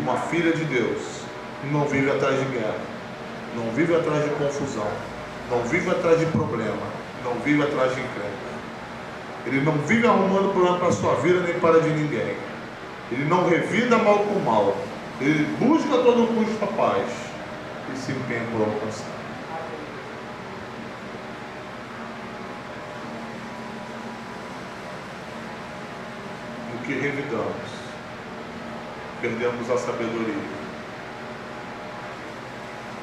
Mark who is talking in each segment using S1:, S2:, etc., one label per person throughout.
S1: uma filha de Deus não vive atrás de guerra, não vive atrás de confusão, não vive atrás de problema, não vive atrás de encrenca. Ele não vive arrumando problema para a sua vida nem para de ninguém. Ele não revida mal com mal. Ele busca a todo custo a paz e se empenha por alcançar. No que revidamos, perdemos a sabedoria.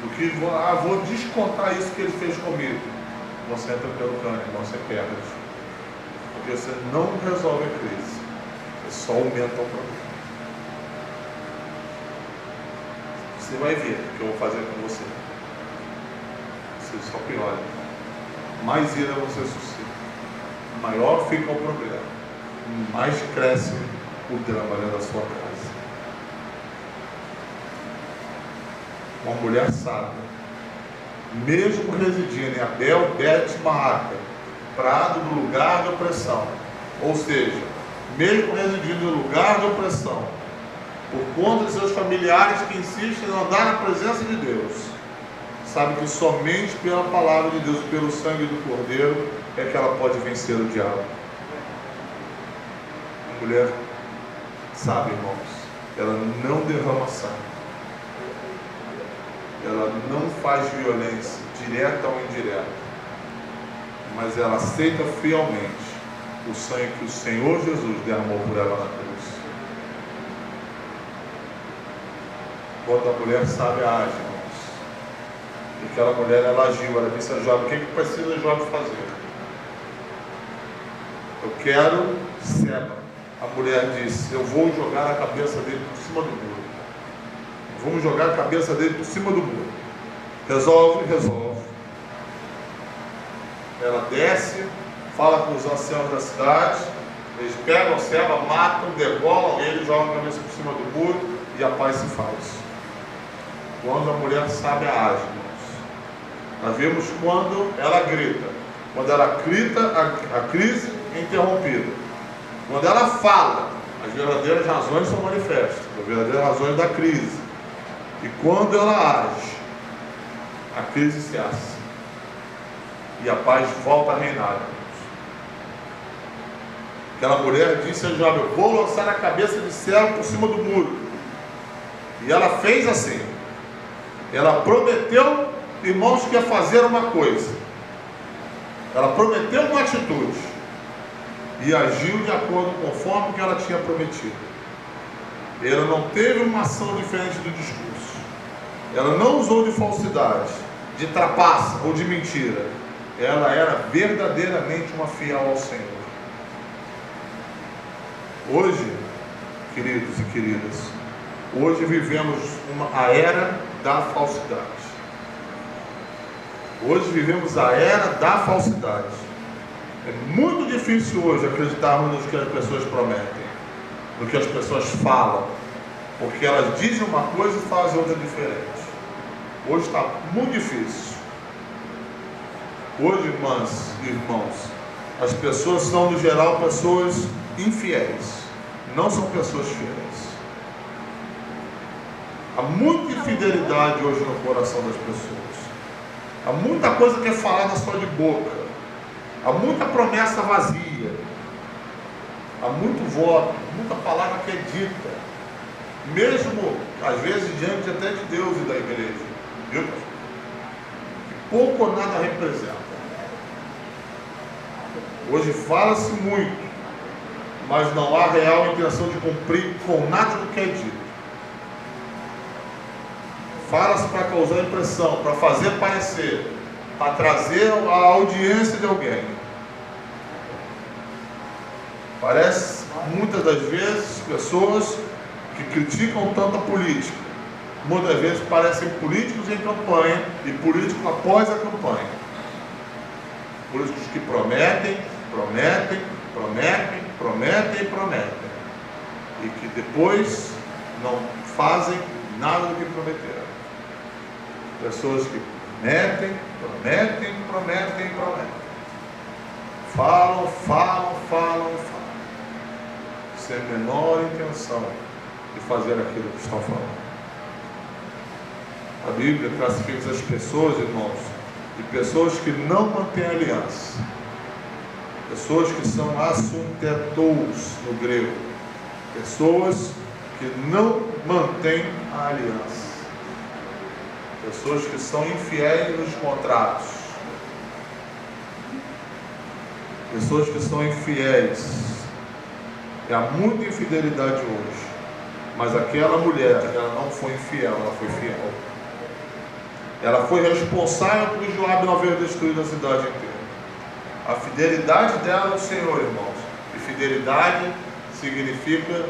S1: No que vou descontar isso que ele fez comigo, você entra pelo cano, você perde. Porque você não resolve a crise, você só aumenta o problema. Você vai ver o que eu vou fazer com você. Você só piora. Mais ira você suscita. Maior fica o problema. Mais cresce o drama dentro da sua casa. Uma mulher sábia, mesmo residindo em Abel Bet-Maaca, prado do lugar de opressão, ou seja, mesmo residindo no lugar de opressão, por conta de seus familiares que insistem em andar na presença de Deus, sabe que somente pela palavra de Deus, pelo sangue do Cordeiro, é que ela pode vencer o diabo. A mulher sabe, irmãos, ela não derrama sangue, ela não faz violência, direta ou indireta, mas ela aceita fielmente o sangue que o Senhor Jesus derramou por ela na cruz. Quando a mulher sábia age, irmãos, e aquela mulher, ela agiu, ela disse a Job: o que precisa Job fazer? Eu quero Seba. A mulher disse: eu vou jogar a cabeça dele por cima do muro. Vamos jogar a cabeça dele por cima do muro. Resolve. Ela desce, fala com os anciãos da cidade, eles pegam Seba, matam, degolam ele, jogam a cabeça por cima do muro e a paz se faz. Quando a mulher sábia age, irmãos, nós vemos quando ela grita. Quando ela grita, a crise é interrompida. Quando ela fala, as verdadeiras razões são manifestas, as verdadeiras razões da crise. E quando ela age, a crise cessa e a paz volta a reinar. Aquela mulher disse a Job: eu vou lançar a cabeça de Seba por cima do muro. E ela fez assim. Ela prometeu, irmãos, que ia fazer uma coisa. Ela prometeu uma atitude e agiu de acordo conforme o que ela tinha prometido. Ela não teve uma ação diferente do discurso. Ela não usou de falsidade, de trapaça ou de mentira. Ela era verdadeiramente uma fiel ao Senhor. Hoje, queridos e queridas, hoje vivemos a era da falsidade. Hoje vivemos a era da falsidade. É muito difícil hoje acreditarmos no que as pessoas prometem, no que as pessoas falam, porque elas dizem uma coisa e fazem outra diferente. Hoje está muito difícil. Hoje, irmãs e irmãos, as pessoas são, no geral, pessoas infiéis, não são pessoas fiéis. Há muita infidelidade hoje no coração das pessoas. Há muita coisa que é falada só de boca. Há muita promessa vazia. Há muito voto, muita palavra que é dita, mesmo às vezes diante até de Deus e da igreja, viu? Que pouco ou nada representa. Hoje fala-se muito, mas não há real intenção de cumprir com nada do que é dito. Fala-se para causar impressão, para fazer parecer, para trazer a audiência de alguém. Parece, muitas das vezes, pessoas que criticam tanto a política, muitas vezes parecem políticos em campanha e políticos após a campanha. Políticos que prometem, e que depois não fazem nada do que prometeram. Pessoas que prometem. Falam. Sem a menor intenção de fazer aquilo que estão falando. A Bíblia classifica as pessoas, irmãos, de pessoas que não mantêm aliança. Pessoas que são assuntetous no grego. Pessoas que não mantêm a aliança. Pessoas que são infiéis nos contratos. Pessoas que são infiéis. E há muita infidelidade hoje. Mas aquela mulher, ela não foi infiel, ela foi fiel. Ela foi responsável por Joabe não haver destruído a cidade inteira. A fidelidade dela ao Senhor, irmãos. E fidelidade significa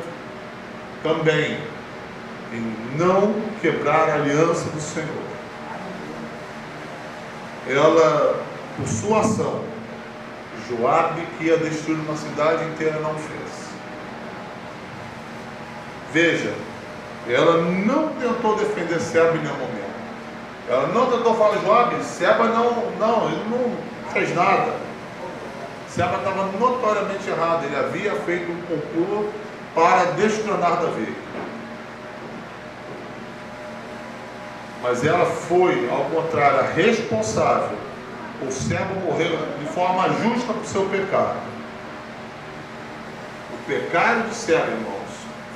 S1: também em não quebrar a aliança do Senhor. Ela, por sua ação, Joabe, que ia destruir uma cidade inteira, não fez. Veja, ela não tentou defender Seba em nenhum momento. Ela não tentou falar, Joabe, Seba ele não fez nada. Seba estava notoriamente errado, ele havia feito um complô para destronar Davi. Mas ela foi, ao contrário, a responsável por Seba morrer de forma justa por seu pecado. O pecado de Seba, irmãos,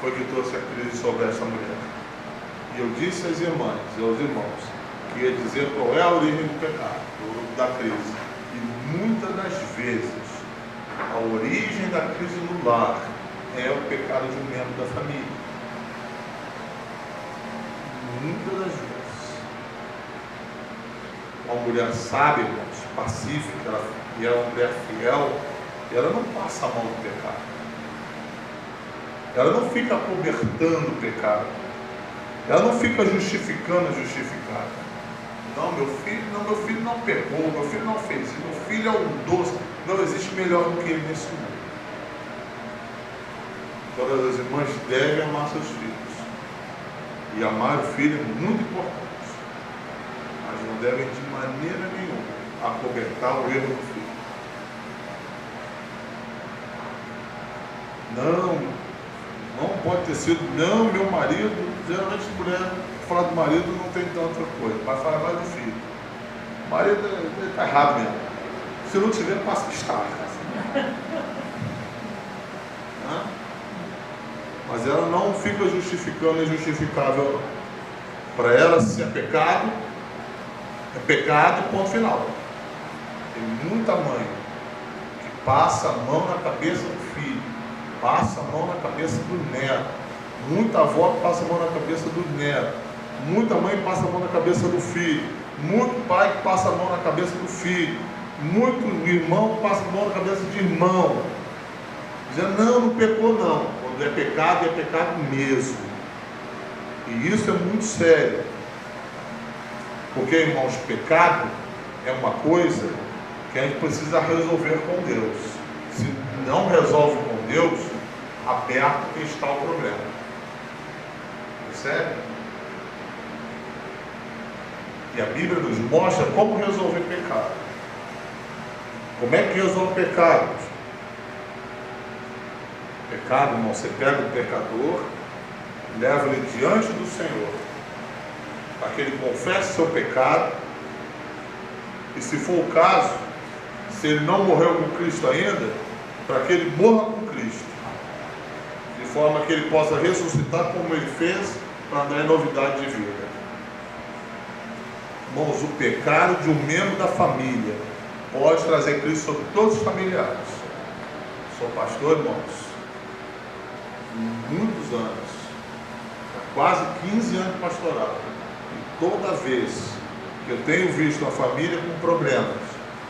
S1: foi que trouxe a crise sobre essa mulher. E eu disse às irmãs e aos irmãos que ia dizer qual é a origem do pecado, da crise. E muitas das vezes, a origem da crise no lar é o pecado de um membro da família. Muitas das vezes. Uma mulher sábia, irmãos, pacífica, e ela é uma mulher fiel, ela não passa a mão do pecado. Ela não fica cobertando o pecado. Ela não fica justificando o justificado. Não, meu filho não pecou, meu filho não fez isso, meu filho é um doce. Não existe melhor do que ele nesse mundo. Todas as irmãs devem amar seus filhos. E amar o filho é muito importante. Mas não devem de maneira nenhuma acobertar o erro do filho. Não pode ter sido, não, meu marido, geralmente mulher, falar do marido não tem tanta coisa, mas fala mais do filho. O marido está errado mesmo. Se não tiver, passa a estar. Mas ela não fica justificando injustificável. Para ela, se é pecado, ponto final. Tem muita mãe que passa a mão na cabeça do filho, passa a mão na cabeça do neto. Muita avó passa a mão na cabeça do neto. Muita mãe passa a mão na cabeça do filho. Muito pai que passa a mão na cabeça do filho. Muito irmão passa a mão na cabeça de irmão. Dizendo, não pecou não. Quando é pecado mesmo. E isso é muito sério. Porque, irmãos, pecado é uma coisa que a gente precisa resolver com Deus. Se não resolve com Deus, aberto que está o problema. Percebe? E a Bíblia nos mostra como resolver pecado. Como é que resolve pecado? Pecado, irmão, você pega o pecador, leva ele diante do Senhor, para que ele confesse seu pecado, e se for o caso, se ele não morreu com Cristo ainda, para que ele morra com Cristo, de forma que ele possa ressuscitar como ele fez, para dar novidade de vida. Irmãos, o pecado de um membro da família pode trazer crise sobre todos os familiares. Sou pastor, irmãos, muitos anos, quase 15 anos de pastorado, e toda vez que eu tenho visto a família com problemas,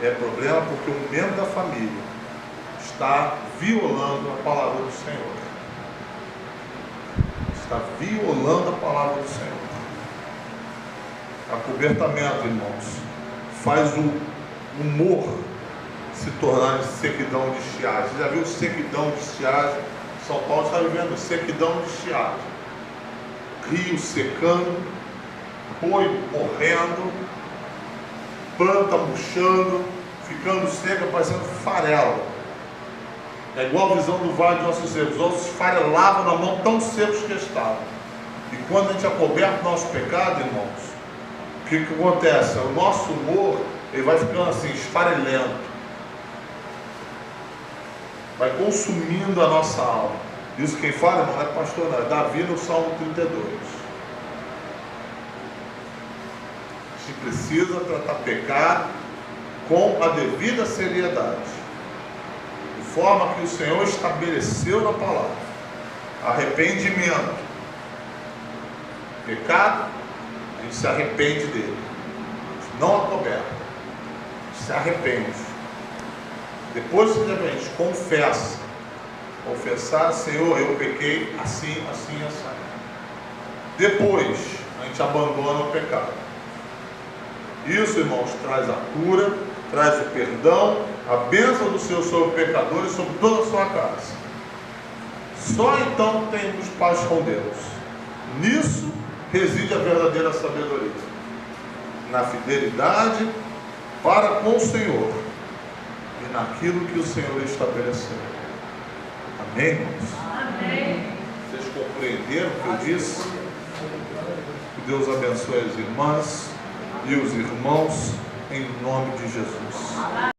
S1: é problema porque um membro da família está violando a palavra do Senhor. Está violando a palavra do Senhor. Acobertamento, irmãos, faz o humor se tornar sequidão de estiagem. Você já viu sequidão de estiagem? São Paulo está vivendo sequidão de estiagem. Rio secando, boi morrendo, planta murchando, ficando seca, parecendo farelo. É igual a visão do vale de nossos erros. Os ossos esfarelavam na mão, tão secos que estavam. E quando a gente é coberto do nosso pecado, irmãos, o que acontece? O nosso humor, ele vai ficando assim, esfarelento. Vai consumindo a nossa alma. Isso quem fala, irmão, não é pastor, não. É Davi no Salmo 32. A gente precisa tratar pecado com a devida seriedade. De forma que o Senhor estabeleceu na palavra. Arrependimento. Pecado, a gente se arrepende dele. A gente não acoberta. A gente se arrepende. Depois que a gente confessa. Confessar, Senhor, eu pequei assim, assim, assim. Depois, a gente abandona o pecado. Isso, irmãos, traz a cura, traz o perdão, a bênção do Senhor sobre o pecador e sobre toda a sua casa. Só então temos paz com Deus. Nisso reside a verdadeira sabedoria. Na fidelidade para com o Senhor e naquilo que o Senhor estabeleceu. Amém, irmãos?
S2: Amém.
S1: Vocês compreenderam o que eu disse? Que Deus abençoe as irmãs e os irmãos, em nome de Jesus.